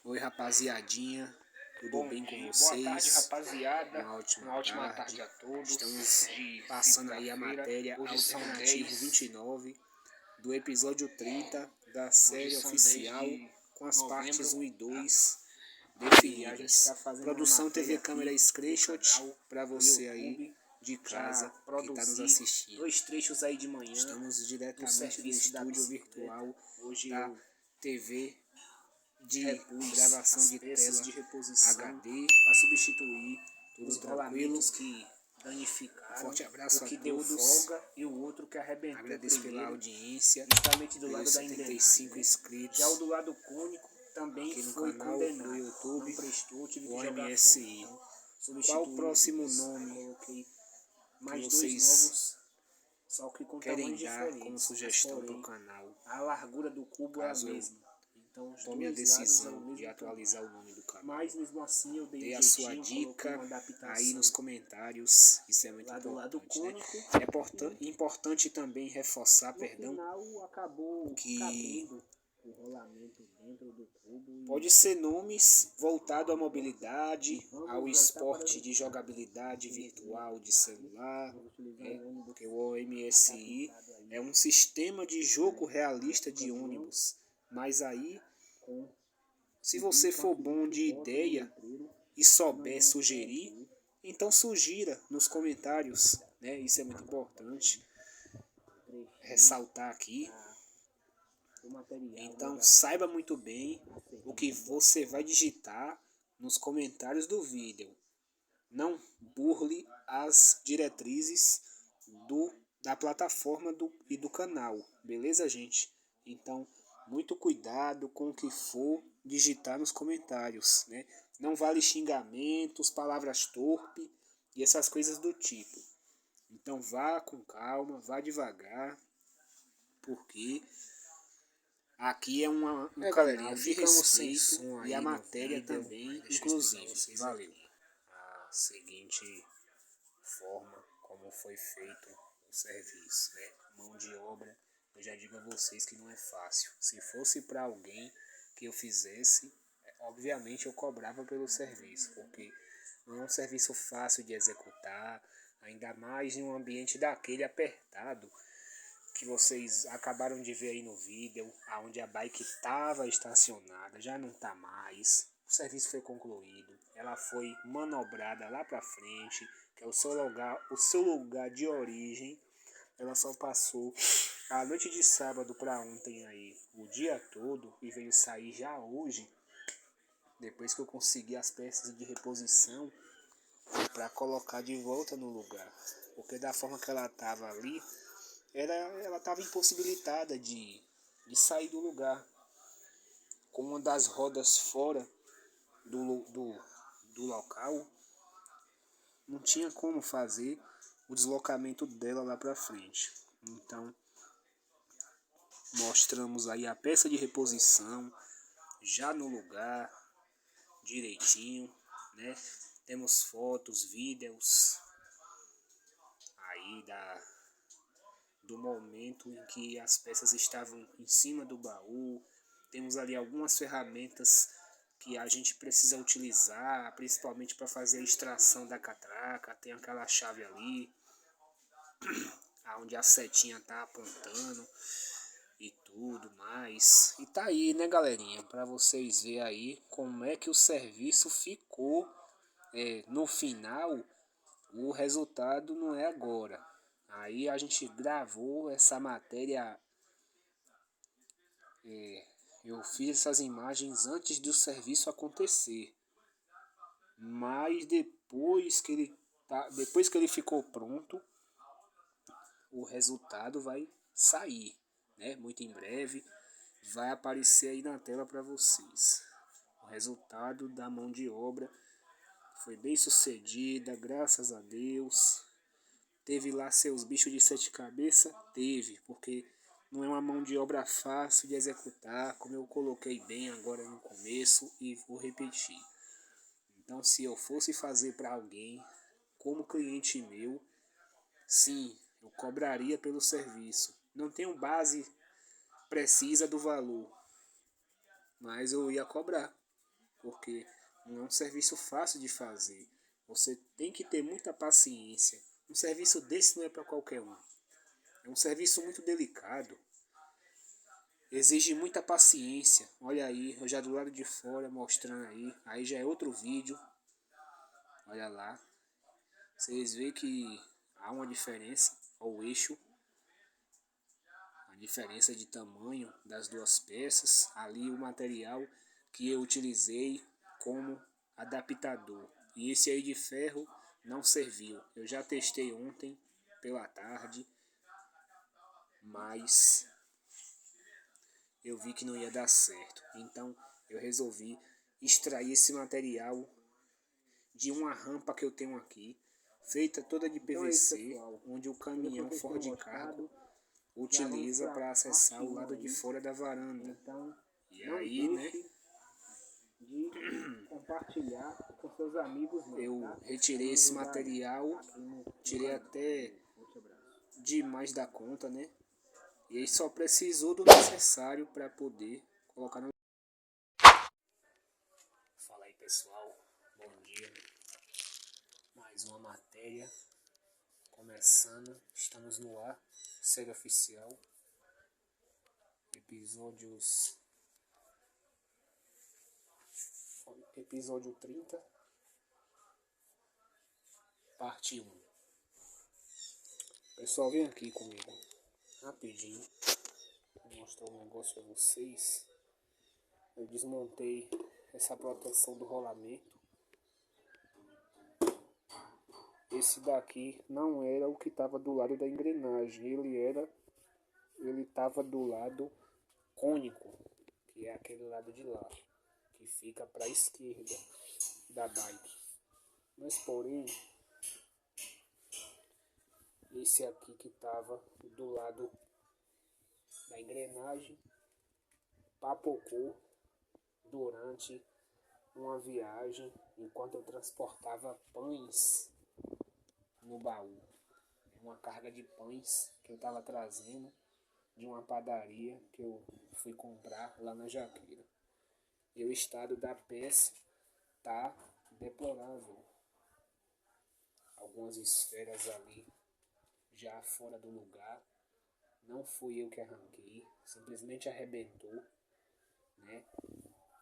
Oi, rapaziadinha, tudo Bom bem com dia, vocês? boa tarde, rapaziada. Uma ótima tarde a todos. Estamos passando aí a matéria Hoje são Alternativo 10, 29 do episódio 30 da série são oficial 10 de com as novembro. partes 1 e 2 E a gente definidas. tá fazendo Produção uma TV matéria Câmera aqui Screenshot no canal, para no você aí YouTube. de Já casa que está nos produzi assistindo. 2 trechos aí de manhã. Estamos do diretamente no serviço da estúdio bicicleta. virtual Hoje da eu TV de repus gravação as de peças tela de reposição HD, para substituir tudo os tranquilo. rolamentos que danificaram, Forte abraço o que a deu todos. folga e o outro que arrebentou. Agradeço pela primeiro, audiência, justamente do lado pelos da 75 engrenagem. inscritos Já o do lado cônico também aqui no foi canal condenado. do YouTube, Não prestou, tive que o jogar MSI. fora. Então, Qual o substituí próximo os dois. nome Coloquei que mais dois vocês novos, só que com querem tamanhos dar diferentes. como sugestão Mas, para o porém, canal? a largura do cubo Caso é a eu mesma. Então, os tome a dois lados é o decisão mesmo de atualizar o nome do canal. Mas mesmo assim eu dei Dê um a sua jeitinho, dica coloquei uma adaptação aí nos comentários, isso é muito lá do lado importante, né? cônico. É importante também reforçar, No final acabou que cabendo o rolamento dentro do cubo. pode ser nomes voltado à mobilidade, ao esporte de jogabilidade virtual de celular, porque o OMSI é um sistema de jogo realista de ônibus. Mas aí, se você for bom de ideia e souber sugerir, então sugira nos comentários, né? Isso é muito importante ressaltar aqui. Então saiba muito bem o que você vai digitar nos comentários do vídeo. Não burle as diretrizes da plataforma e do canal, beleza, gente? Então, muito cuidado com o que for digitar nos comentários, né? Não vale xingamentos, palavras torpes e essas coisas do tipo. Então vá com calma, vá devagar, porque aqui é um canal de respeito e a matéria também inclusive. Valeu. A seguinte forma como foi feito o serviço, né? Mão de obra, eu já digo a vocês que não é fácil. Se fosse para alguém que eu fizesse, obviamente eu cobrava pelo serviço, porque não é um serviço fácil de executar, ainda mais em um ambiente daquele apertado que vocês acabaram de ver aí no vídeo, aonde a bike estava estacionada, já não está mais. O serviço foi concluído, ela foi manobrada lá para frente, que é o seu lugar de origem. Ela só passou a noite de sábado para ontem aí, o dia todo, e veio sair já hoje, depois que eu consegui as peças de reposição para colocar de volta no lugar. Porque da forma que ela estava ali, ela estava impossibilitada de sair do lugar, com uma das rodas fora do local, não tinha como fazer o deslocamento dela lá para frente. Então, mostramos aí a peça de reposição já no lugar, direitinho, né? Temos fotos, vídeos aí do momento em que as peças estavam em cima do baú. Temos ali algumas ferramentas que a gente precisa utilizar, principalmente para fazer a extração da catraca. Tem aquela chave ali, onde a setinha tá apontando e tudo mais. E tá aí, né, galerinha, para vocês verem aí como é que o serviço ficou. No final, o resultado não é agora. Aí a gente gravou essa matéria, eu fiz essas imagens antes do serviço acontecer, mas depois que ele ficou pronto, o resultado vai sair, né? Muito em breve vai aparecer aí na tela para vocês. O resultado da mão de obra foi bem sucedida, graças a Deus. Teve lá seus bichos de 7 cabeças? Teve, porque não é uma mão de obra fácil de executar, como eu coloquei bem agora no começo e vou repetir. Então, se eu fosse fazer para alguém, como cliente meu, sim, eu cobraria pelo serviço. Não tenho base precisa do valor, mas eu ia cobrar, porque não é um serviço fácil de fazer. Você tem que ter muita paciência. Um serviço desse não é para qualquer um. É um serviço muito delicado. Exige muita paciência. Olha aí, eu já do lado de fora mostrando aí. Aí já é outro vídeo. Olha lá. Vocês veem que há uma diferença ao eixo. A diferença de tamanho das duas peças. Ali o material que eu utilizei como adaptador. E esse aí de ferro não serviu. Eu já testei ontem pela tarde. Mas eu vi que não ia dar certo. Então eu resolvi extrair esse material de uma rampa que eu tenho aqui, feita toda de PVC, onde o caminhão Ford Cargo utiliza para acessar o lado de fora da varanda. Então, E aí, né, de compartilhar com seus amigos. eu retirei esse material, tirei até demais da conta, né? E aí só precisou do necessário para poder colocar no... Fala aí, pessoal, bom dia. Mais uma matéria começando, estamos no ar, série oficial, episódio 30, parte 1. Pessoal, vem aqui comigo, rapidinho, vou mostrar um negócio a vocês. Eu desmontei essa proteção do rolamento. Esse daqui não era o que estava do lado da engrenagem, ele estava do lado cônico, que é aquele lado de lá, que fica para a esquerda da bike. Mas porém, esse aqui que estava do lado da engrenagem papocou durante uma viagem enquanto eu transportava pães no baú. Uma carga de pães que eu estava trazendo de uma padaria que eu fui comprar lá na Jaqueira. E o estado da peça tá deplorável. Algumas esferas ali já fora do lugar. Não fui eu que arranquei, simplesmente arrebentou, né?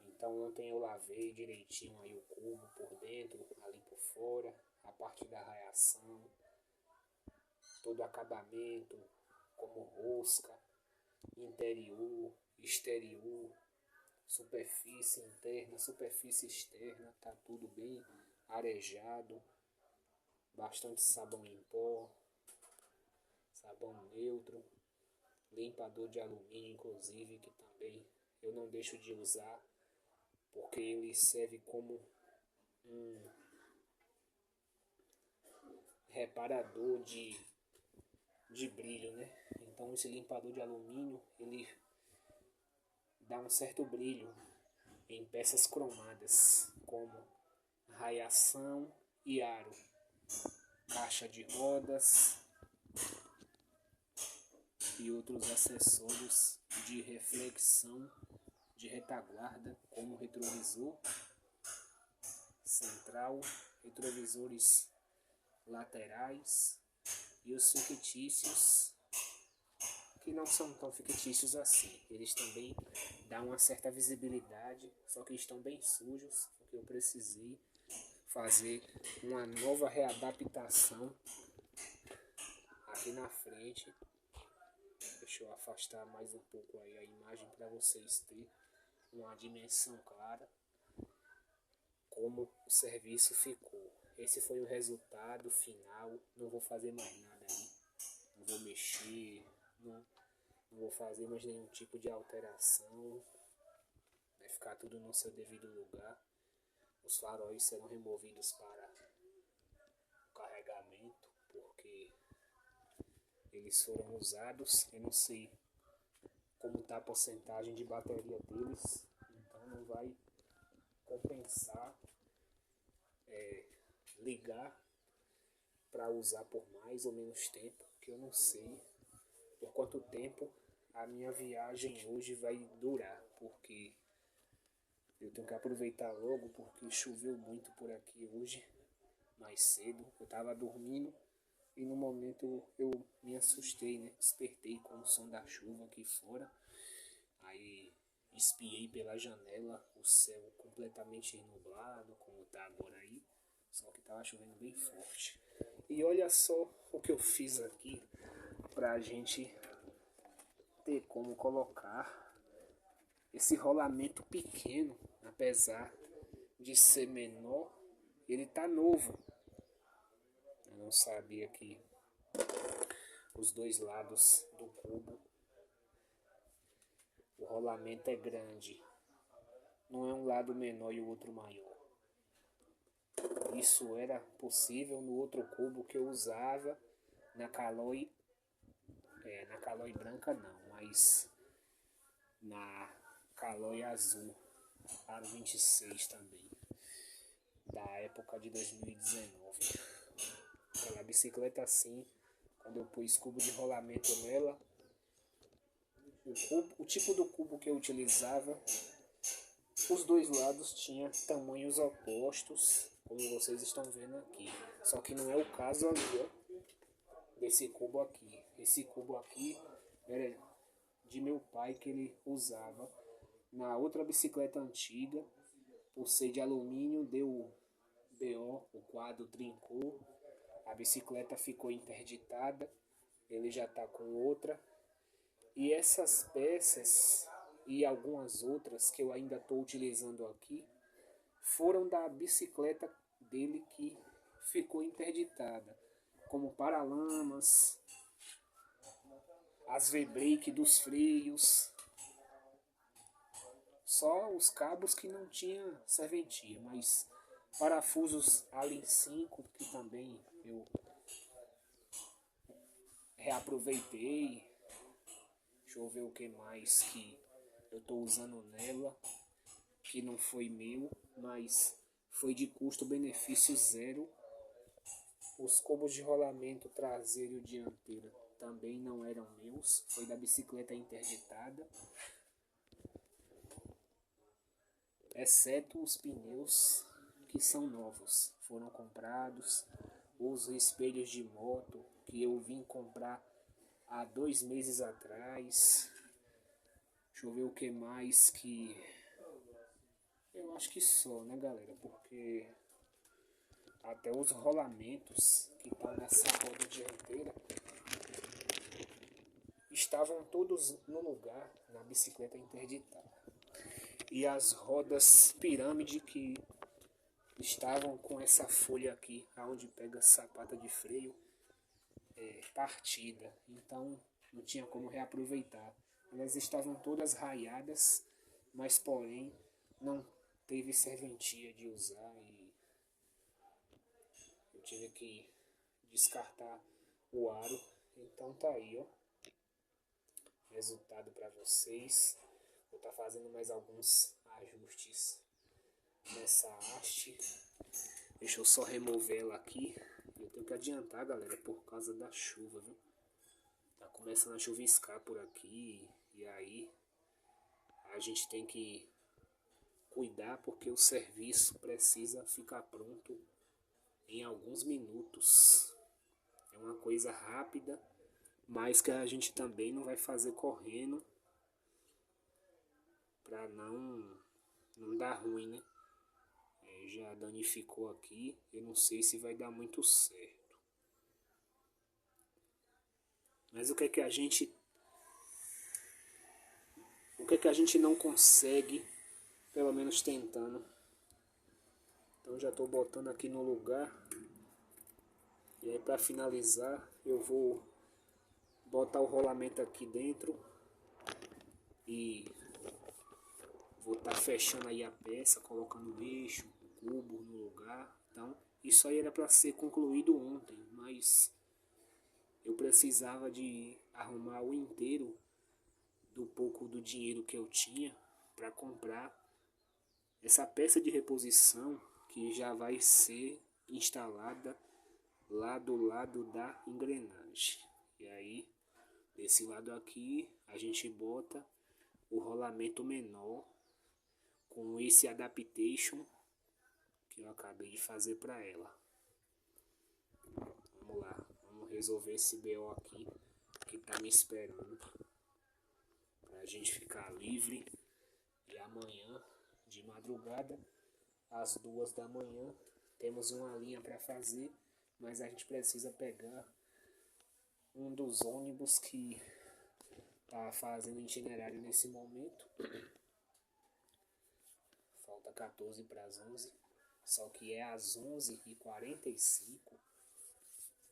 Então ontem eu lavei direitinho aí o cubo por dentro, ali por fora, a parte da raiação, todo o acabamento, como rosca, interior, exterior, superfície interna, superfície externa, tá tudo bem arejado, bastante sabão em pó, sabão neutro, limpador de alumínio inclusive, que também eu não deixo de usar, porque ele serve como um reparador de brilho, né? Então esse limpador de alumínio, ele dá um certo brilho em peças cromadas, como raiação e aro, caixa de rodas e outros acessórios de reflexão de retaguarda, como retrovisor central, retrovisores laterais e os fictícios, que não são tão fictícios assim. Eles também dão uma certa visibilidade, só que estão bem sujos, porque eu precisei fazer uma nova readaptação aqui na frente. Deixa eu afastar mais um pouco aí a imagem para vocês terem uma dimensão clara como o serviço ficou. Esse foi o resultado final. Não vou fazer mais nada aí, não vou mexer, não vou fazer mais nenhum tipo de alteração. Vai ficar tudo no seu devido lugar. Os faróis serão removidos para o carregamento, porque eles foram usados. Eu não sei como está a porcentagem de bateria deles, então não vai compensar ligar para usar por mais ou menos tempo, que eu não sei por quanto tempo a minha viagem hoje vai durar, porque eu tenho que aproveitar logo, porque choveu muito por aqui hoje, mais cedo. Eu tava dormindo e no momento eu me assustei, né? Despertei com o som da chuva aqui fora. Aí espiei pela janela o céu completamente nublado, como tá agora aí. Só que tava chovendo bem forte. E olha só o que eu fiz aqui pra gente ter como colocar esse rolamento pequeno, apesar de ser menor, ele tá novo. Eu não sabia que os dois lados do cubo o rolamento é grande. Não é um lado menor e o outro maior. Isso era possível no outro cubo que eu usava na Caloi, na Caloi branca não, mas na Caloi azul, aro 26 também, da época de 2019. Aquela bicicleta assim, quando eu pus cubo de rolamento nela, o tipo do cubo que eu utilizava, os dois lados tinham tamanhos opostos, como vocês estão vendo aqui. Só que não é o caso ali, ó, desse cubo aqui. Esse cubo aqui era de meu pai, que ele usava na outra bicicleta antiga. Por ser de alumínio, deu BO, o quadro trincou, a bicicleta ficou interditada, ele já está com outra. E essas peças e algumas outras que eu ainda estou utilizando aqui foram da bicicleta dele que ficou interditada, como paralamas, as V-brake dos freios, só os cabos que não tinha serventia, mas parafusos Allen 5 que também eu reaproveitei. Deixa eu ver o que mais que eu estou usando nela, que não foi meu, mas foi de custo-benefício zero. Os cubos de rolamento traseiro e dianteiro também não eram meus, foi da bicicleta interditada, exceto os pneus que são novos, foram comprados, os espelhos de moto que eu vim comprar há 2 meses atrás. Deixa eu ver o que mais que... Eu acho que só, né, galera? Porque até os rolamentos que estão nessa roda dianteira estavam todos no lugar na bicicleta interditada. E as rodas pirâmide que estavam com essa folha aqui, aonde pega a sapata de freio, partida. Então não tinha como reaproveitar. Elas estavam todas raiadas, mas porém não teve serventia de usar e eu tive que descartar o aro. Então tá aí, ó, resultado para vocês. Vou estar fazendo mais alguns ajustes nessa haste. Deixa eu só remover ela aqui. Eu tenho que adiantar, galera, por causa da chuva, viu? Tá começando a chuviscar por aqui e aí a gente tem que cuidar porque o serviço precisa ficar pronto em alguns minutos. É uma coisa rápida, mas que a gente também não vai fazer correndo para não dar ruim, né? Já danificou aqui, eu não sei se vai dar muito certo. Mas o que é que a gente não consegue, pelo menos tentando. Então já estou botando aqui no lugar. E aí para finalizar eu vou botar o rolamento aqui dentro e vou estar fechando aí a peça, colocando o eixo, o cubo no lugar. Então isso aí era para ser concluído ontem, mas eu precisava de arrumar o inteiro do pouco do dinheiro que eu tinha para comprar essa peça de reposição que já vai ser instalada lá do lado da engrenagem. E aí Esse lado aqui a gente bota o rolamento menor com esse adaptation que eu acabei de fazer para ela. Vamos lá, vamos resolver esse BO aqui que tá me esperando pra gente ficar livre. E amanhã de madrugada às 2 da manhã temos uma linha para fazer, mas a gente precisa pegar um dos ônibus que tá fazendo itinerário nesse momento. Falta 14 para as 11, só que é às 11h45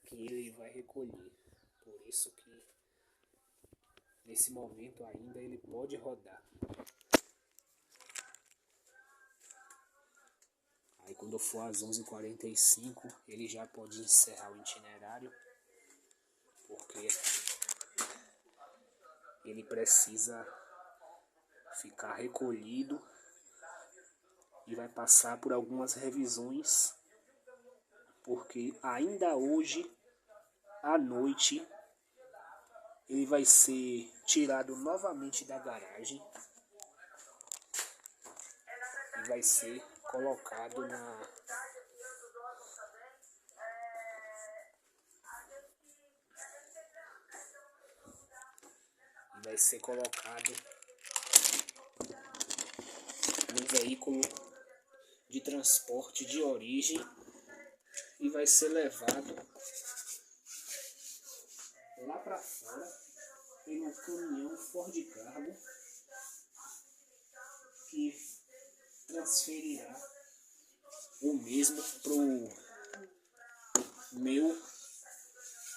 que ele vai recolher. Por isso que nesse momento ainda ele pode rodar. Aí quando for às 11h45 ele já pode encerrar o itinerário, porque ele precisa ficar recolhido e vai passar por algumas revisões, porque ainda hoje à noite ele vai ser tirado novamente da garagem e vai ser colocado no veículo de transporte de origem e vai ser levado lá para fora em um caminhão Ford Cargo que transferirá o mesmo pro meu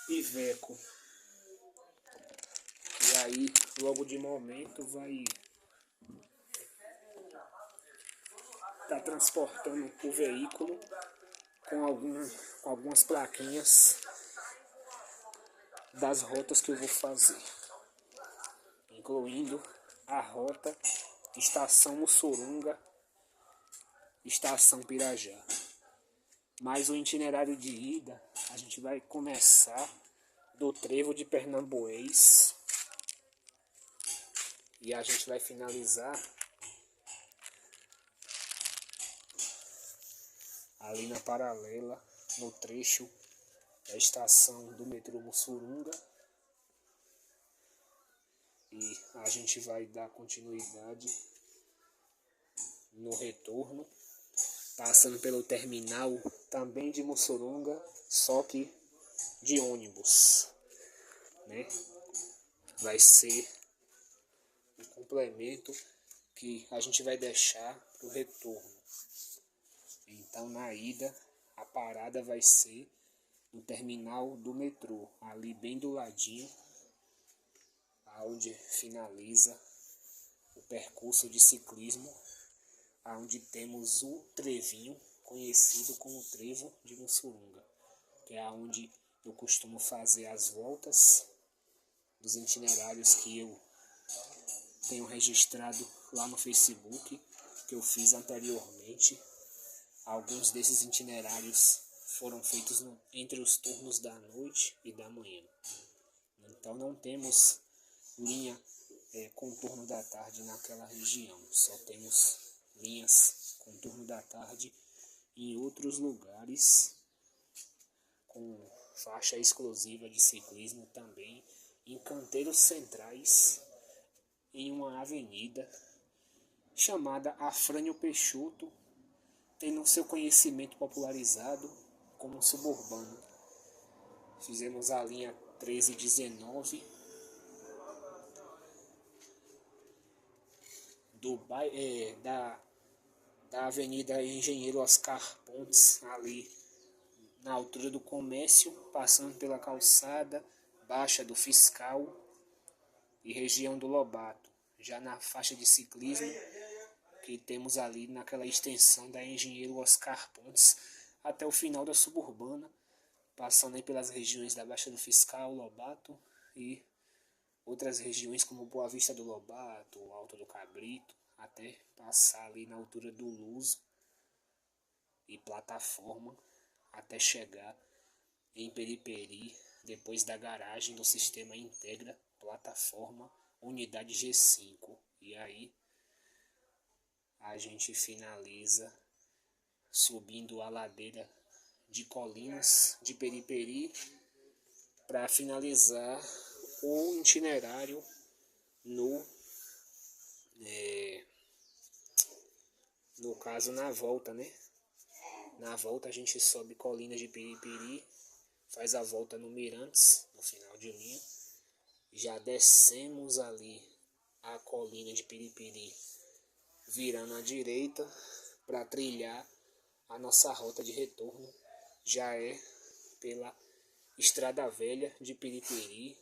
Iveco. E aí logo de momento vai estar transportando o veículo com algumas plaquinhas das rotas que eu vou fazer, incluindo a rota Estação Mussurunga, Estação Pirajá. Mas o itinerário de ida a gente vai começar do Trevo de Pernambués e a gente vai finalizar ali na paralela, no trecho da estação do metrô Mussurunga, e a gente vai dar continuidade no retorno, passando pelo terminal também de Mussurunga, só que de ônibus, né? Vai ser um complemento que a gente vai deixar para o retorno. Então na ida a parada vai ser no terminal do metrô, ali bem do ladinho, aonde finaliza o percurso de ciclismo, aonde temos o trevinho, conhecido como Trevo de Mussurunga, que é aonde eu costumo fazer as voltas dos itinerários que eu tenho registrado lá no Facebook, que eu fiz anteriormente. Alguns desses itinerários foram feitos entre os turnos da noite e da manhã. Então não temos linha com turno da tarde naquela região. Só temos linhas com turno da tarde em outros lugares, com faixa exclusiva de ciclismo também, em canteiros centrais, em uma avenida chamada Afrânio Peixoto, tendo seu conhecimento popularizado como suburbano. Fizemos a linha 1319 da Avenida Engenheiro Oscar Pontes, ali na altura do Comércio, passando pela calçada Baixa do Fiscal e região do Lobato, já na faixa de ciclismo que temos ali naquela extensão da Engenheiro Oscar Pontes até o final da suburbana, passando aí pelas regiões da Baixa do Fiscal, Lobato e outras regiões como Boa Vista do Lobato, Alto do Cabrito, até passar ali na altura do Luso e Plataforma, até chegar em Periperi, depois da garagem do sistema Integra plataforma unidade G5. E aí a gente finaliza subindo a ladeira de Colinas de Periperi para finalizar o itinerário no caso na volta, né? Na volta a gente sobe Colinas de Periperi, faz a volta no Mirantes, no final de linha. Já descemos ali a colina de Periperi, virando à direita para trilhar a nossa rota de retorno. Já é pela Estrada Velha de Periperi,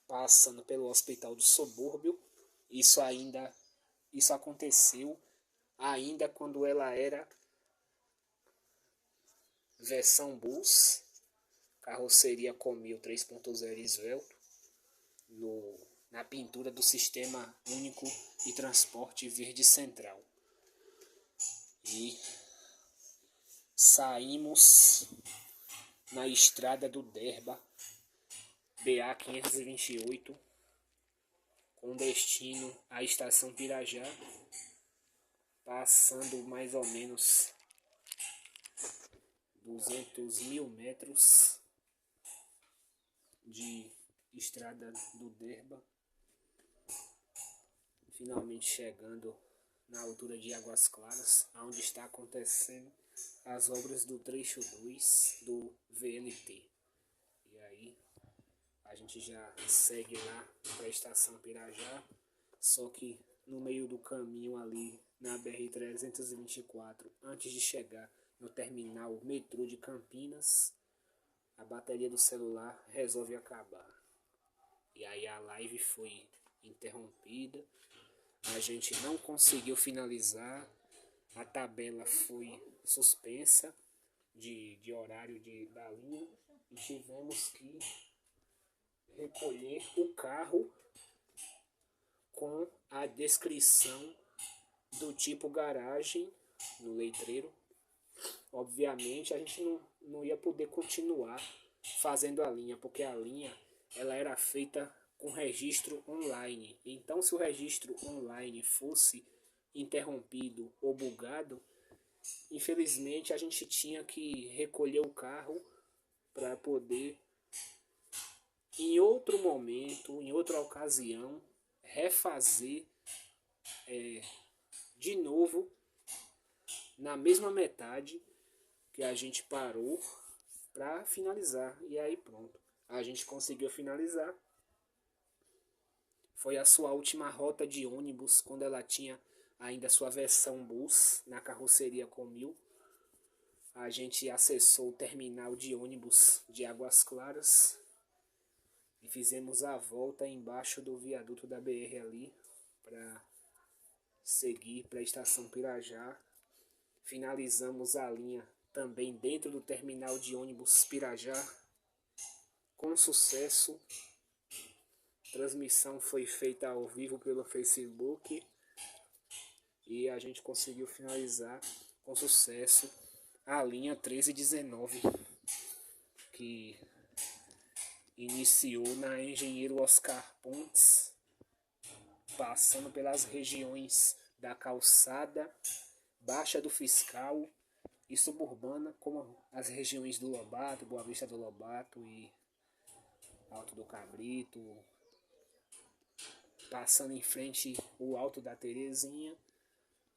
passando pelo Hospital do Subúrbio. Isso aconteceu ainda quando ela era versão bus, carroceria Comil 3.0 esvelto, na pintura do Sistema Único de Transporte Verde Central. E saímos na estrada do Derba, BA 528, com destino à estação Pirajá, passando mais ou menos 200.000 metros de estrada do Derba, finalmente chegando na altura de Águas Claras, onde está acontecendo as obras do trecho 2 do VLT. E aí a gente já segue lá para a estação Pirajá, só que no meio do caminho ali na BR-324, antes de chegar no terminal metrô de Campinas, a bateria do celular resolve acabar. E aí a live foi interrompida, a gente não conseguiu finalizar, a tabela foi suspensa de horário da linha e tivemos que recolher o carro com a descrição do tipo garagem no letreiro. Obviamente a gente não ia poder continuar fazendo a linha, porque a linha ela era feita com registro online. Então se o registro online fosse interrompido ou bugado, infelizmente a gente tinha que recolher o carro para poder, em outro momento, em outra ocasião, refazer de novo na mesma metade que a gente parou para finalizar. E aí pronto, a gente conseguiu finalizar. Foi a sua última rota de ônibus quando ela tinha ainda sua versão bus na carroceria Comil. A gente acessou o terminal de ônibus de Águas Claras e fizemos a volta embaixo do viaduto da BR ali para seguir para a estação Pirajá. Finalizamos a linha também dentro do terminal de ônibus Pirajá com sucesso. A transmissão foi feita ao vivo pelo Facebook e a gente conseguiu finalizar com sucesso a linha 1319, que iniciou na Engenheiro Oscar Pontes, passando pelas regiões da Calçada, Baixa do Fiscal e Suburbana, como as regiões do Lobato, Boa Vista do Lobato e Alto do Cabrito, passando em frente o Alto da Terezinha,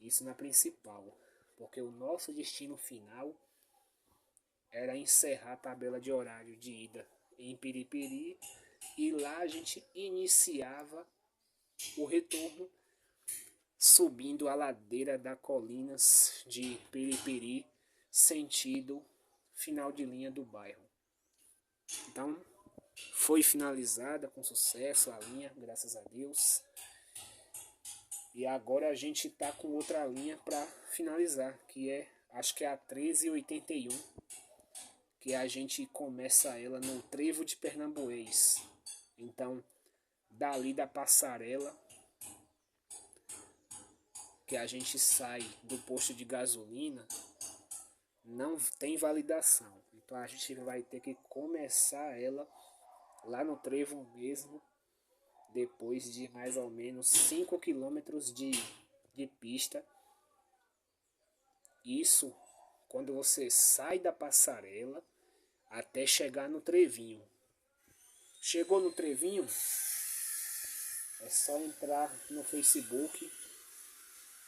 isso na principal, porque o nosso destino final era encerrar a tabela de horário de ida em Periperi e lá a gente iniciava o retorno subindo a ladeira da Colinas de Periperi, sentido final de linha do bairro. Então foi finalizada com sucesso a linha, graças a Deus. E agora a gente está com outra linha para finalizar, que acho que é a 1381, que a gente começa ela no Trevo de Pernambués. Então, dali da passarela, que a gente sai do posto de gasolina, não tem validação. Então a gente vai ter que começar ela lá no Trevo mesmo, depois de mais ou menos 5 quilômetros de pista. Isso quando você sai da passarela até chegar no trevinho. Chegou no trevinho, é só entrar no Facebook,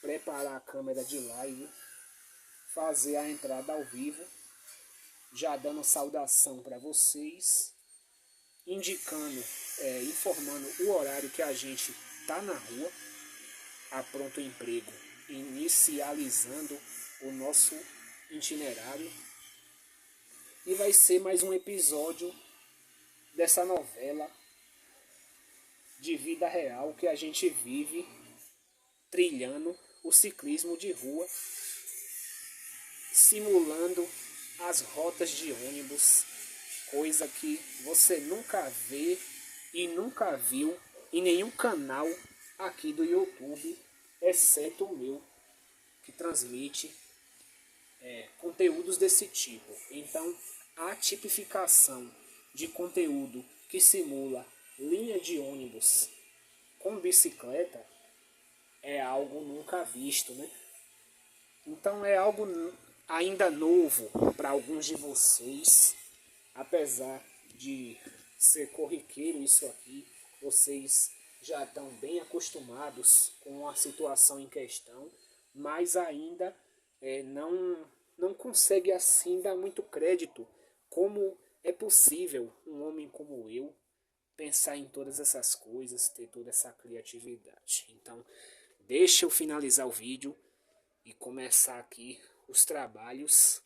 preparar a câmera de live, fazer a entrada ao vivo, já dando saudação para vocês, indicando, informando o horário que a gente tá na rua, a Pronto Emprego, inicializando o nosso itinerário. E vai ser mais um episódio dessa novela de vida real que a gente vive trilhando o ciclismo de rua, simulando as rotas de ônibus, coisa que você nunca vê e nunca viu em nenhum canal aqui do YouTube, exceto o meu, que transmite conteúdos desse tipo. Então, a tipificação de conteúdo que simula linha de ônibus com bicicleta é algo nunca visto, né? Então é algo ainda novo para alguns de vocês, apesar de ser corriqueiro isso aqui, vocês já estão bem acostumados com a situação em questão, mas ainda não consegue assim dar muito crédito como é possível um homem como eu pensar em todas essas coisas, ter toda essa criatividade. Então, deixa eu finalizar o vídeo e começar aqui os trabalhos,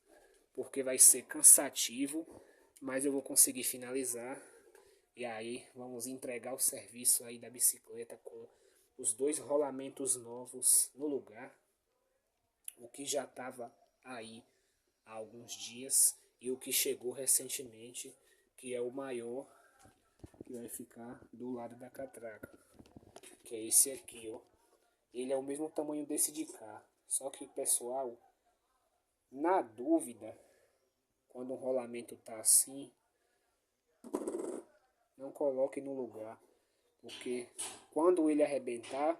porque vai ser cansativo, mas eu vou conseguir finalizar. E aí vamos entregar o serviço aí da bicicleta com os 2 rolamentos novos no lugar, o que já estava aí há alguns dias e o que chegou recentemente, que é o maior, que vai ficar do lado da catraca, que é esse aqui, ó. Ele é o mesmo tamanho desse de cá, só que, pessoal, na dúvida, quando o rolamento tá assim, não coloque no lugar, porque quando ele arrebentar,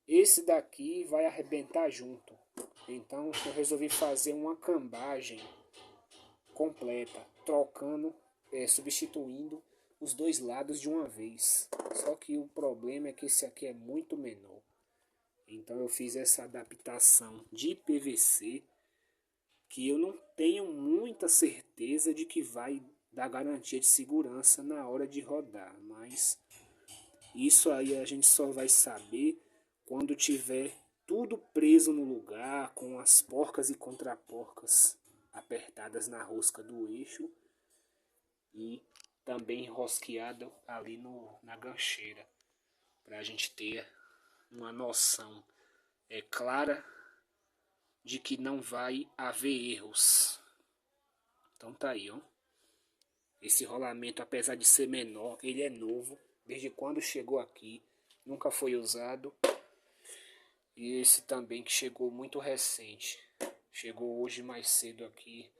esse daqui vai arrebentar junto. Então eu resolvi fazer uma cambagem completa, trocando, substituindo os 2 lados de uma vez. Só que o problema é que esse aqui é muito menor. Então eu fiz essa adaptação de PVC, que eu não tenho muita certeza de que vai dar garantia de segurança na hora de rodar, mas isso aí a gente só vai saber quando tiver tudo preso no lugar, com as porcas e contraporcas apertadas na rosca do eixo e também rosqueado ali na gancheira, para a gente ter uma noção clara de que não vai haver erros. Então tá aí, ó. Esse rolamento, apesar de ser menor, ele é novo. Desde quando chegou aqui, nunca foi usado. E esse também que chegou muito recente. Chegou hoje mais cedo aqui,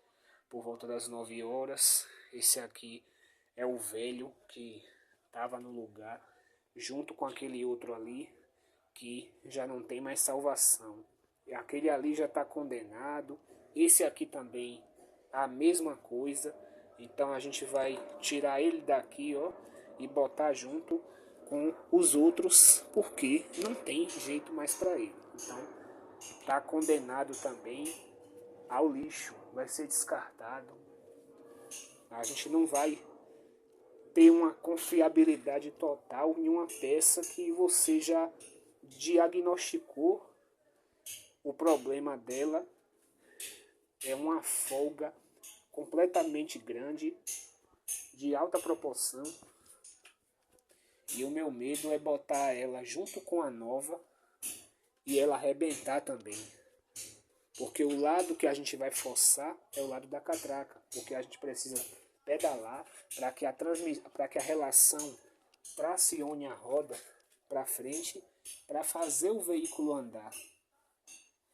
por volta das 9 horas. Esse aqui é o velho que estava no lugar, junto com aquele outro ali, que já não tem mais salvação. E aquele ali já está condenado. Esse aqui também, a mesma coisa. Então a gente vai tirar ele daqui, ó, e botar junto com os outros, porque não tem jeito mais para ele. Então está condenado também ao lixo, vai ser descartado. A gente não vai ter uma confiabilidade total em uma peça que você já diagnosticou o problema dela, é uma folga completamente grande, de alta proporção, e o meu medo é botar ela junto com a nova e ela arrebentar também, porque o lado que a gente vai forçar é o lado da catraca, porque a gente precisa pedalar para que a relação tracione a roda para frente, para fazer o veículo andar.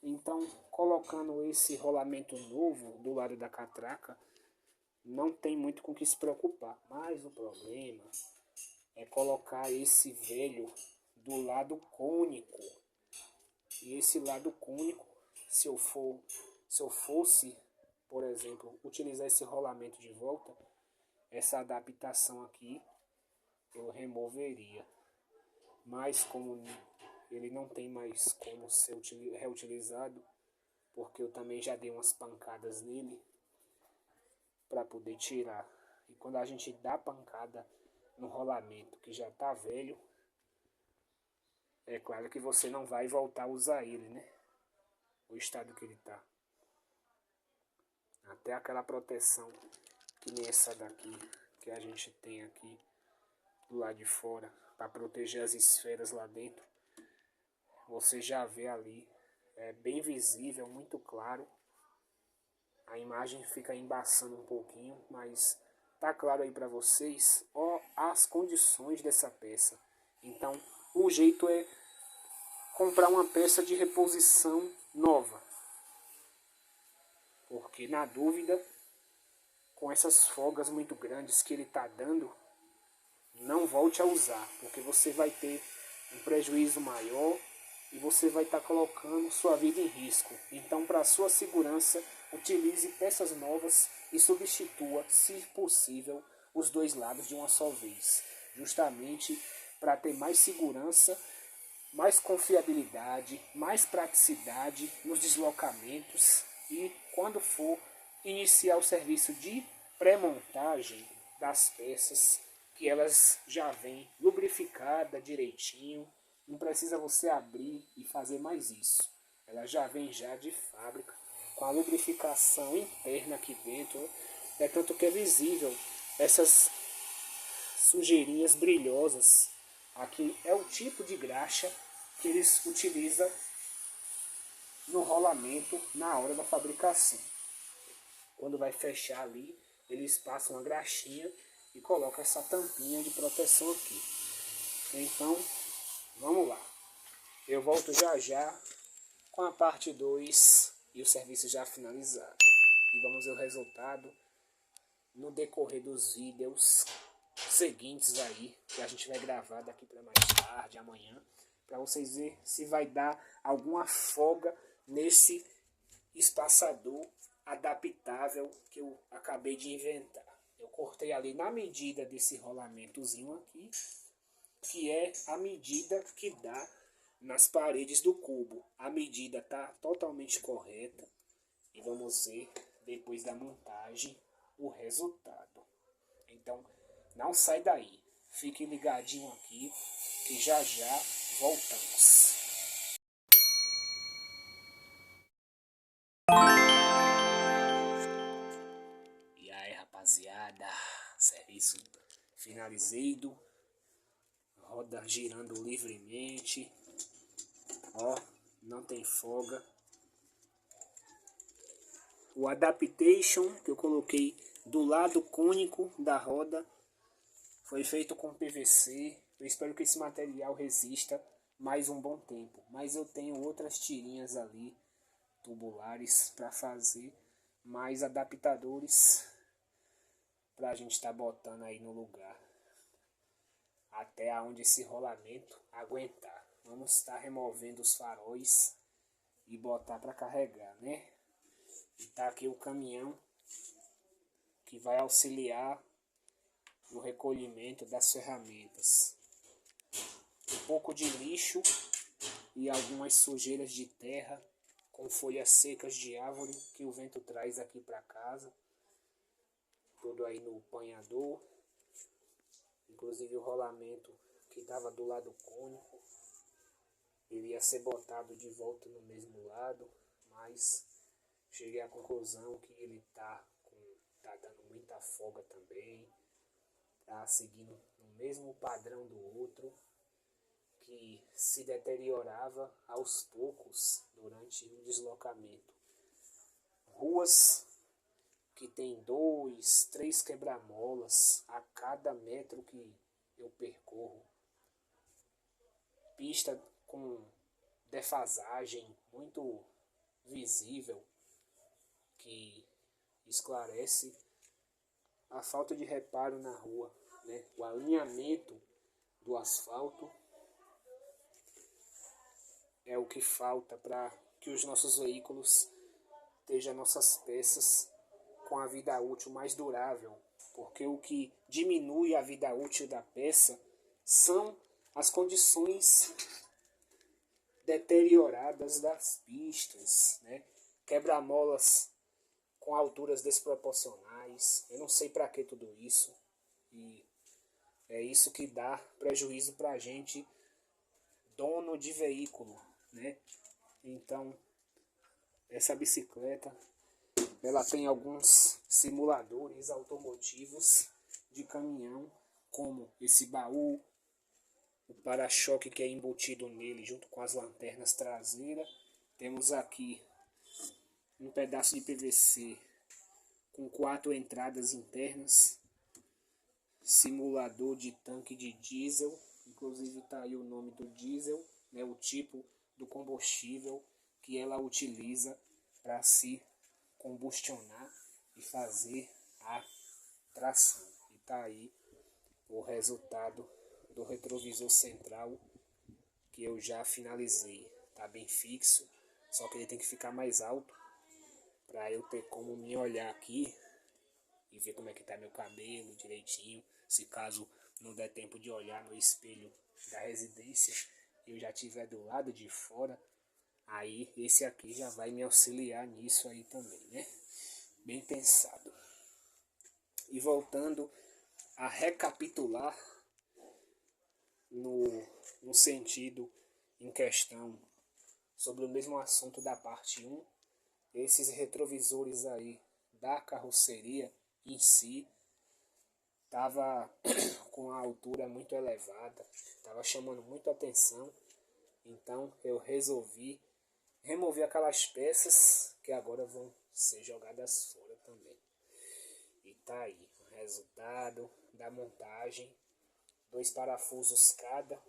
Então, colocando esse rolamento novo do lado da catraca, não tem muito com o que se preocupar. Mas o problema é colocar esse velho do lado cônico. E esse lado cônico, se eu fosse, por exemplo, utilizar esse rolamento de volta, essa adaptação aqui eu removeria. Mas como ele não tem mais como ser reutilizado, porque eu também já dei umas pancadas nele para poder tirar. E quando a gente dá pancada no rolamento que já está velho, é claro que você não vai voltar a usar ele, né? O estado que ele está. Até aquela proteção que nem essa daqui que a gente tem aqui do lado de fora para proteger as esferas lá dentro. Você já vê ali, é bem visível, muito claro. A imagem fica embaçando um pouquinho, mas tá claro aí para vocês, ó, as condições dessa peça. Então, o jeito é comprar uma peça de reposição nova. Porque na dúvida, com essas folgas muito grandes que ele está dando, não volte a usar, porque você vai ter um prejuízo maior e você vai estar colocando sua vida em risco. Então, para sua segurança, utilize peças novas e substitua, se possível, os dois lados de uma só vez, justamente para ter mais segurança, mais confiabilidade, mais praticidade nos deslocamentos e quando for iniciar o serviço de pré-montagem das peças, que elas já vêm lubrificada direitinho, não precisa você abrir e fazer mais isso. Ela já vem já de fábrica, com a lubrificação interna aqui dentro, é tanto que é visível essas sujeirinhas brilhosas. Aqui é o tipo de graxa que eles utilizam no rolamento na hora da fabricação. Quando vai fechar ali, eles passam a graxinha e colocam essa tampinha de proteção aqui. Então, vamos lá. Eu volto já já com a parte 2 e o serviço já finalizado. E vamos ver o resultado no decorrer dos vídeos seguintes aí, que a gente vai gravar daqui para mais tarde, amanhã, para vocês verem se vai dar alguma folga nesse espaçador adaptável que eu acabei de inventar. Eu cortei ali na medida desse rolamentozinho aqui, que é a medida que dá nas paredes do cubo. A medida está totalmente correta e vamos ver depois da montagem o resultado. Então não sai daí, fique ligadinho aqui que já já voltamos. E aí rapaziada, serviço finalizado, roda girando livremente, ó, não tem folga. O adaptation que eu coloquei do lado cônico da roda foi feito com PVC. Eu espero que esse material resista mais um bom tempo. Mas eu tenho outras tirinhas ali, tubulares, para fazer mais adaptadores para a gente estar botando aí no lugar. Até onde esse rolamento aguentar. Vamos estar removendo os faróis e botar para carregar, né? E tá aqui o caminhão que vai auxiliar no recolhimento das ferramentas. Um pouco de lixo e algumas sujeiras de terra com folhas secas de árvore que o vento traz aqui para casa. Tudo aí no banhador. Inclusive o rolamento que estava do lado cônico, ele ia ser botado de volta no mesmo lado, mas cheguei à conclusão que ele tá dando muita folga também, tá seguindo no mesmo padrão do outro, que se deteriorava aos poucos durante o deslocamento. Ruas que tem 2, 3 quebra-molas a cada metro que eu percorro. Pista com defasagem muito visível, que esclarece a falta de reparo na rua, né? O alinhamento do asfalto é o que falta para que os nossos veículos estejam nossas peças com a vida útil mais durável, porque o que diminui a vida útil da peça são as condições deterioradas das pistas, né? Quebra-molas com alturas desproporcionais. Eu não sei para que tudo isso. E é isso que dá prejuízo para a gente, dono de veículo, né? Então, essa bicicleta, ela tem alguns simuladores automotivos de caminhão, como esse baú, o para-choque que é embutido nele junto com as lanternas traseiras. Temos aqui um pedaço de PVC com 4 entradas internas, simulador de tanque de diesel, inclusive está aí o nome do diesel, né, o tipo do combustível que ela utiliza para se combustionar e fazer a tração. E está aí o resultado do retrovisor central que eu já finalizei. Está bem fixo, só que ele tem que ficar mais alto para eu ter como me olhar aqui e ver como é que tá meu cabelo direitinho. Se caso não der tempo de olhar no espelho da residência, eu já estiver do lado de fora, aí esse aqui já vai me auxiliar nisso aí também, né? Bem pensado. E voltando a recapitular no sentido em questão sobre o mesmo assunto da parte 1, esses retrovisores aí da carroceria em si estava com a altura muito elevada, estava chamando muita atenção, então eu resolvi remover aquelas peças que agora vão ser jogadas fora também. E tá aí o resultado da montagem, 2 parafusos cada,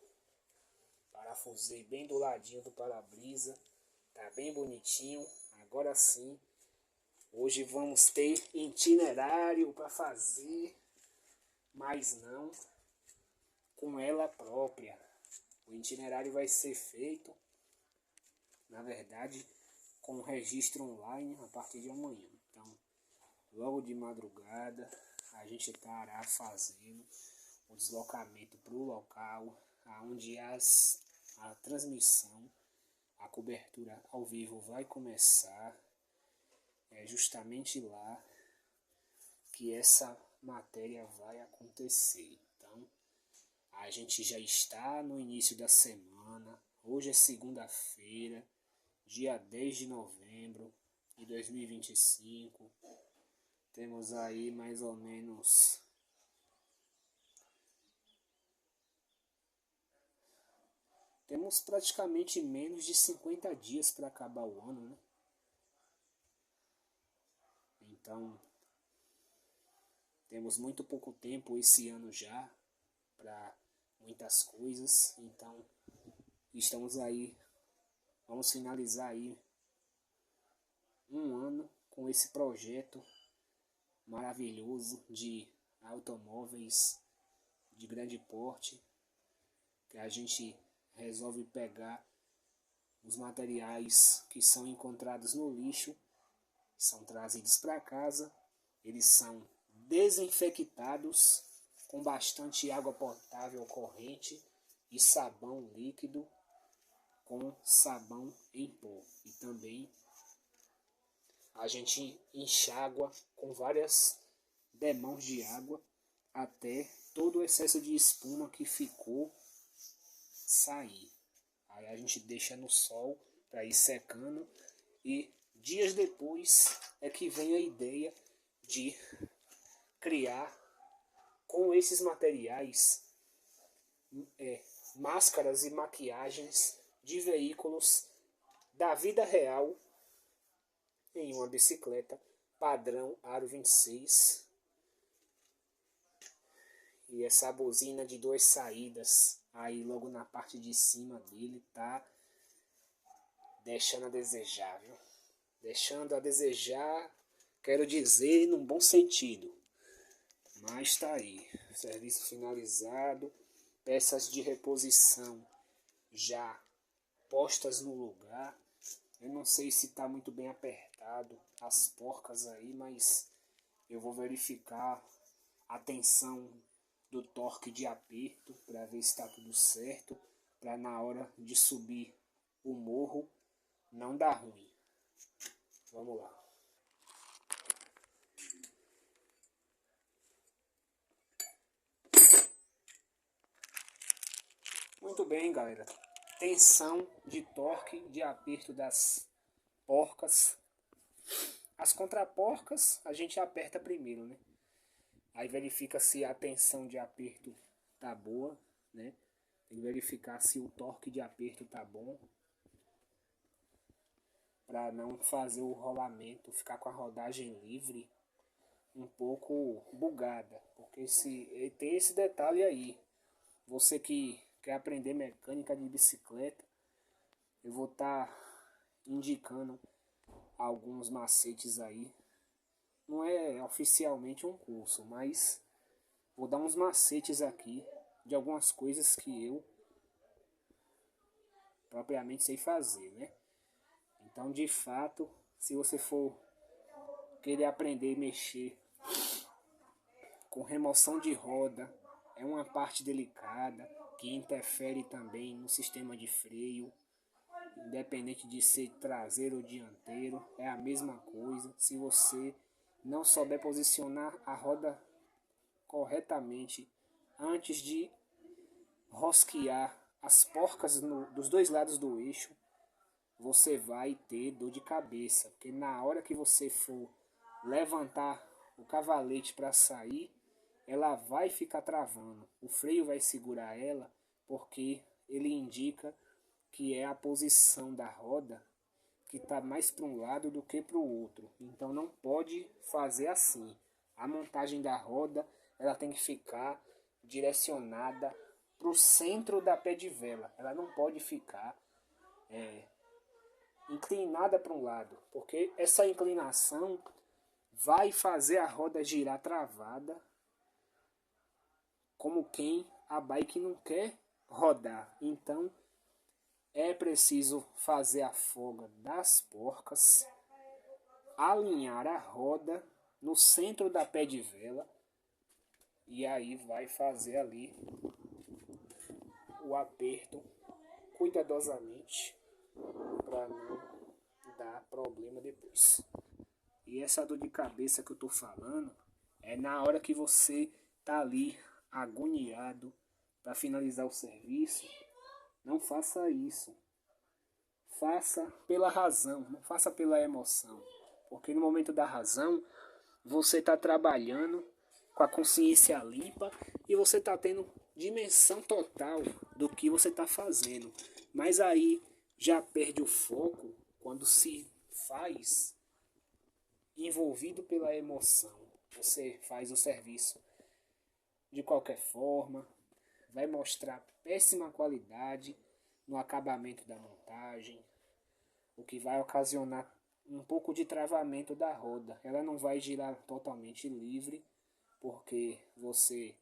parafusei bem do ladinho do para-brisa, tá bem bonitinho. Agora sim, hoje vamos ter itinerário para fazer, mas não com ela própria. O itinerário vai ser feito, na verdade, com registro online a partir de amanhã. Então, logo de madrugada, a gente estará fazendo o deslocamento para o local onde a transmissão, a cobertura ao vivo vai começar. É justamente lá que essa matéria vai acontecer. Então, a gente já está no início da semana. Hoje é segunda-feira, dia 10 de novembro de 2025. Temos aí mais ou menos praticamente menos de 50 dias para acabar o ano, né? Então, temos muito pouco tempo esse ano já para muitas coisas. Então, estamos aí, vamos finalizar aí um ano com esse projeto maravilhoso de automóveis de grande porte, que a gente resolve pegar os materiais que são encontrados no lixo, são trazidos para casa, eles são desinfectados com bastante água potável corrente e sabão líquido com sabão em pó. E também a gente enxágua com várias demãos de água até todo o excesso de espuma que ficou sair. Aí a gente deixa no sol para ir secando e dias depois é que vem a ideia de criar com esses materiais máscaras e maquiagens de veículos da vida real em uma bicicleta padrão Aro 26. E essa buzina de 2 saídas aí logo na parte de cima dele tá deixando a desejar, viu? Deixando a desejar, quero dizer, num bom sentido. Mas tá aí, serviço finalizado. peças de reposição já postas no lugar. Eu não sei se está muito bem apertado as porcas aí, mas eu vou verificar a tensão do torque de aperto para ver se está tudo certo, para na hora de subir o morro não dar ruim. Vamos lá. Muito bem, galera. Tensão de torque de aperto das porcas. As contraporcas a gente aperta primeiro, né? Aí verifica se a tensão de aperto tá boa, né? Tem que verificar se o torque de aperto tá bom, para não fazer o rolamento, ficar com a rodagem livre um pouco bugada, porque tem esse detalhe aí. Você que quer aprender mecânica de bicicleta, eu vou estar indicando alguns macetes aí. Não é oficialmente um curso, mas vou dar uns macetes aqui de algumas coisas que eu propriamente sei fazer, né? Então, de fato, se você for querer aprender a mexer com remoção de roda, é uma parte delicada que interfere também no sistema de freio, independente de ser traseiro ou dianteiro, é a mesma coisa. Se você não souber posicionar a roda corretamente antes de rosquear as porcas dos dois lados do eixo, você vai ter dor de cabeça, porque na hora que você for levantar o cavalete para sair, ela vai ficar travando. O freio vai segurar ela porque ele indica que é a posição da roda que está mais para um lado do que para o outro. Então não pode fazer assim. A montagem da roda ela tem que ficar direcionada para o centro da pé de vela. Ela não pode ficar inclinada para um lado, porque essa inclinação vai fazer a roda girar travada, como quem a bike não quer rodar. Então é preciso fazer a folga das porcas, alinhar a roda no centro da pé de vela e aí vai fazer ali o aperto cuidadosamente para não dar problema depois. E essa dor de cabeça que eu tô falando é na hora que você tá ali agoniado para finalizar o serviço. Não faça isso. Faça pela razão, não faça pela emoção. Porque no momento da razão, você está trabalhando com a consciência limpa e você está tendo dimensão total do que você está fazendo. Mas aí já perde o foco quando se faz envolvido pela emoção. Você faz o serviço de qualquer forma, vai mostrar péssima qualidade no acabamento da montagem, o que vai ocasionar um pouco de travamento da roda. Ela não vai girar totalmente livre, porque você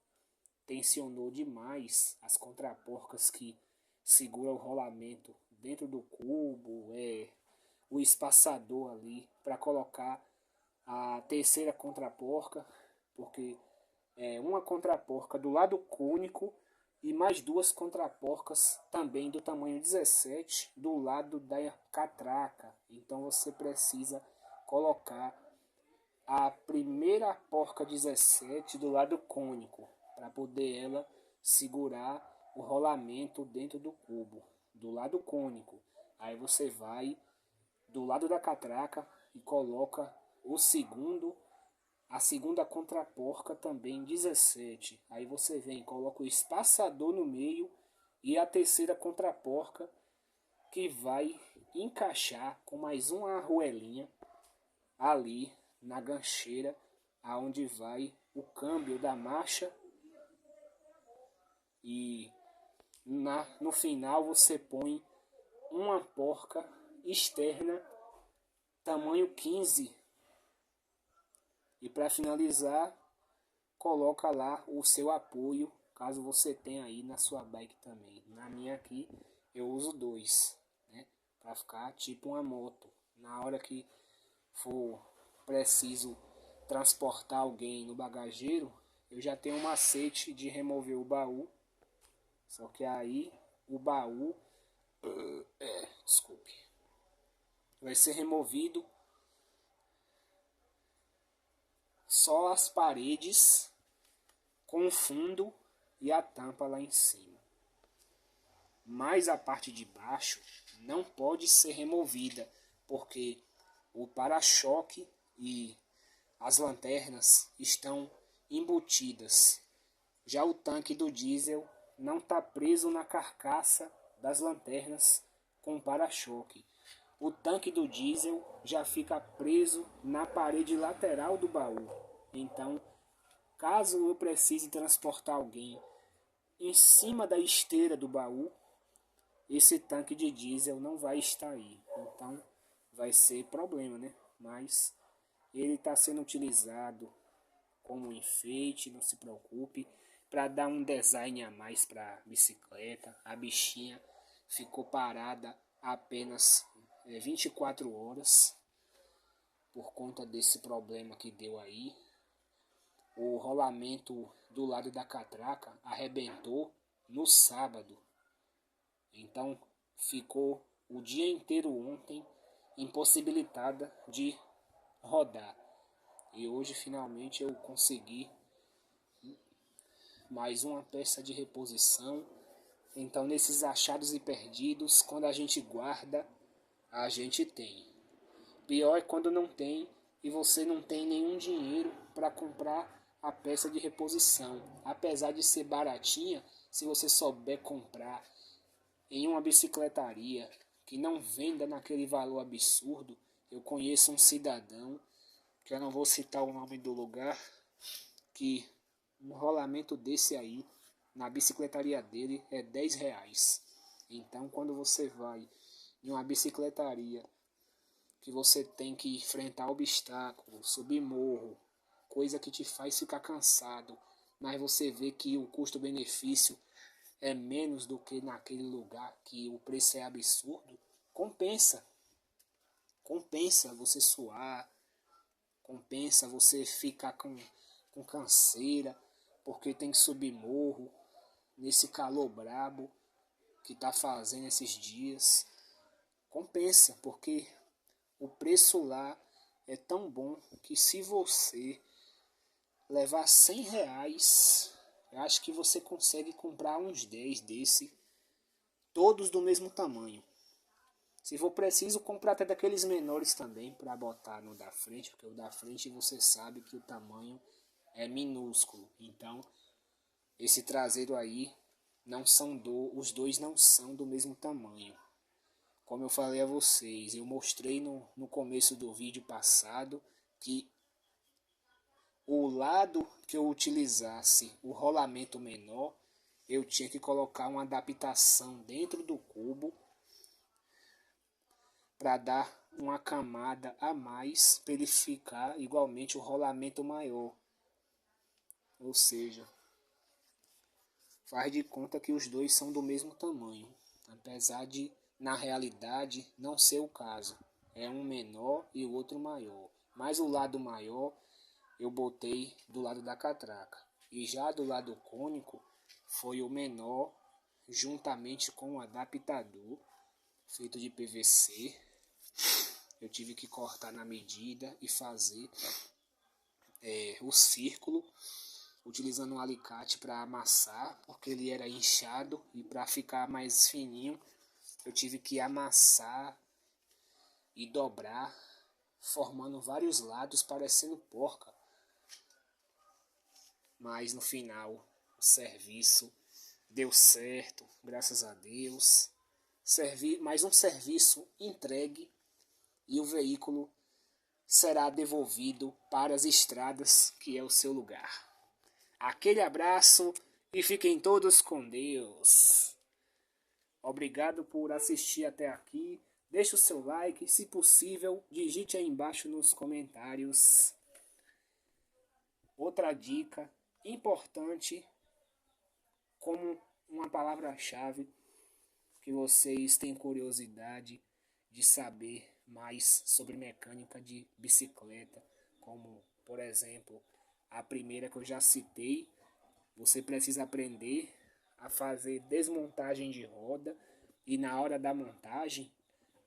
tensionou demais as contraporcas que seguram o rolamento dentro do cubo, o espaçador ali para colocar a terceira contraporca, porque é uma contraporca do lado cônico e mais duas contraporcas também do tamanho 17 do lado da catraca. Então você precisa colocar a primeira porca 17 do lado cônico para poder ela segurar o rolamento dentro do cubo do lado cônico. Aí você vai do lado da catraca e coloca a segunda contraporca também 17. Aí você vem, coloca o espaçador no meio e a terceira contraporca que vai encaixar com mais uma arruelinha ali na gancheira aonde vai o câmbio da marcha, e no final você põe uma porca externa tamanho 15 e para finalizar coloca lá o seu apoio caso você tenha aí na sua bike também. Na minha aqui eu uso 2, né? Para ficar tipo uma moto. Na hora que for preciso transportar alguém no bagageiro, eu já tenho um macete de remover o baú. Só que aí o baú, desculpe, vai ser removido só as paredes com o fundo e a tampa lá em cima. Mas a parte de baixo não pode ser removida, porque o para-choque e as lanternas estão embutidas. Já o tanque do diesel não está preso na carcaça das lanternas com para-choque. O tanque do diesel já fica preso na parede lateral do baú. Então, caso eu precise transportar alguém em cima da esteira do baú, esse tanque de diesel não vai estar aí. Então, vai ser problema, né? Mas ele está sendo utilizado como enfeite, não se preocupe, para dar um design a mais para a bicicleta. A bichinha ficou parada apenas 24 horas por conta desse problema que deu aí. O rolamento do lado da catraca arrebentou no sábado. Então ficou o dia inteiro ontem impossibilitada de rodar. E hoje finalmente eu consegui mais uma peça de reposição. Então nesses achados e perdidos, quando a gente guarda, a gente tem. Pior é quando não tem e você não tem nenhum dinheiro para comprar a peça de reposição. Apesar de ser baratinha, se você souber comprar em uma bicicletaria que não venda naquele valor absurdo. Eu conheço um cidadão, que eu não vou citar o nome do lugar, que um rolamento desse aí, na bicicletaria dele, é 10 reais. Então, quando você vai em uma bicicletaria que você tem que enfrentar obstáculos, subir morro, coisa que te faz ficar cansado, mas você vê que o custo-benefício é menos do que naquele lugar que o preço é absurdo, compensa. Compensa você suar, compensa você ficar com canseira, porque tem que subir morro, nesse calor brabo que tá fazendo esses dias. Compensa, porque o preço lá é tão bom que se você levar 100 reais, eu acho que você consegue comprar uns 10 desse, todos do mesmo tamanho. Se for preciso, comprar até daqueles menores também para botar no da frente, porque o da frente você sabe que o tamanho é minúsculo. Então, esse traseiro aí os dois não são do mesmo tamanho. Como eu falei a vocês, eu mostrei no começo do vídeo passado que o lado que eu utilizasse o rolamento menor, eu tinha que colocar uma adaptação dentro do cubo para dar uma camada a mais para ele ficar igualmente o rolamento maior. Ou seja, faz de conta que os dois são do mesmo tamanho, apesar de na realidade não ser o caso. É um menor e o outro maior. Mas o lado maior eu botei do lado da catraca. E já do lado cônico foi o menor juntamente com o adaptador feito de PVC. Eu tive que cortar na medida e fazer o círculo utilizando um alicate para amassar, porque ele era inchado, e para ficar mais fininho eu tive que amassar e dobrar, formando vários lados parecendo porca. Mas no final o serviço deu certo, graças a Deus. Mais um serviço entregue e o veículo será devolvido para as estradas, que é o seu lugar. Aquele abraço e fiquem todos com Deus. Obrigado por assistir até aqui. Deixe o seu like, se possível, digite aí embaixo nos comentários. Outra dica importante como uma palavra-chave que vocês têm curiosidade de saber mais sobre mecânica de bicicleta, como, por exemplo, a primeira que eu já citei, você precisa aprender a fazer desmontagem de roda e na hora da montagem,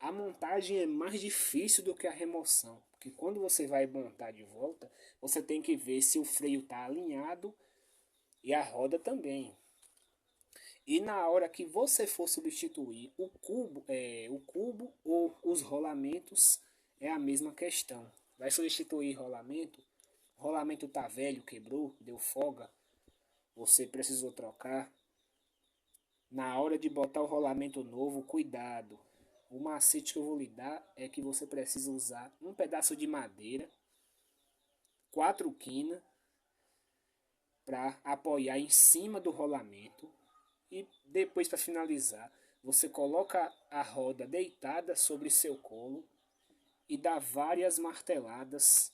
a montagem é mais difícil do que a remoção, porque quando você vai montar de volta, você tem que ver se o freio está alinhado e a roda também. E na hora que você for substituir o cubo ou os rolamentos, é a mesma questão. Vai substituir o rolamento tá velho, quebrou, deu folga, você precisou trocar. Na hora de botar o rolamento novo, cuidado. O macete que eu vou lhe dar é que você precisa usar um pedaço de madeira, 4 quinas, para apoiar em cima do rolamento. E depois, para finalizar, você coloca a roda deitada sobre seu colo e dá várias marteladas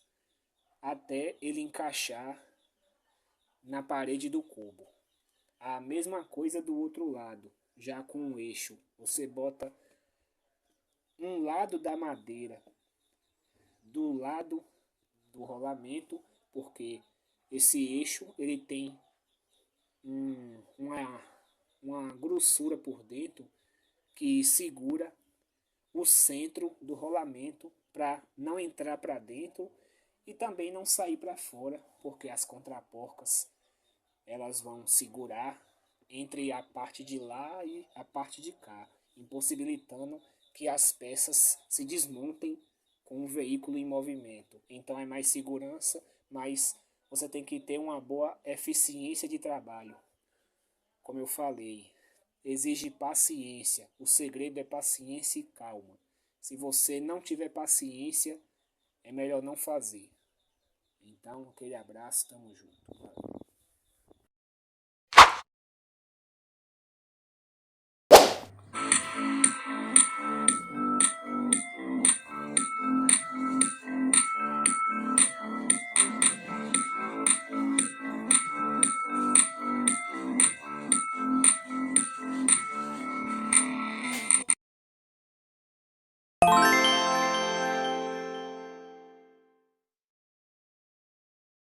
até ele encaixar na parede do cubo. A mesma coisa do outro lado, já com o eixo. Você bota um lado da madeira do lado do rolamento, porque esse eixo ele tem uma grossura por dentro que segura o centro do rolamento para não entrar para dentro e também não sair para fora, porque as contraporcas elas vão segurar entre a parte de lá e a parte de cá, impossibilitando que as peças se desmontem com o veículo em movimento. Então é mais segurança, mas você tem que ter uma boa eficiência de trabalho. Como eu falei, exige paciência. O segredo é paciência e calma. Se você não tiver paciência, é melhor não fazer. Então, aquele abraço, tamo junto.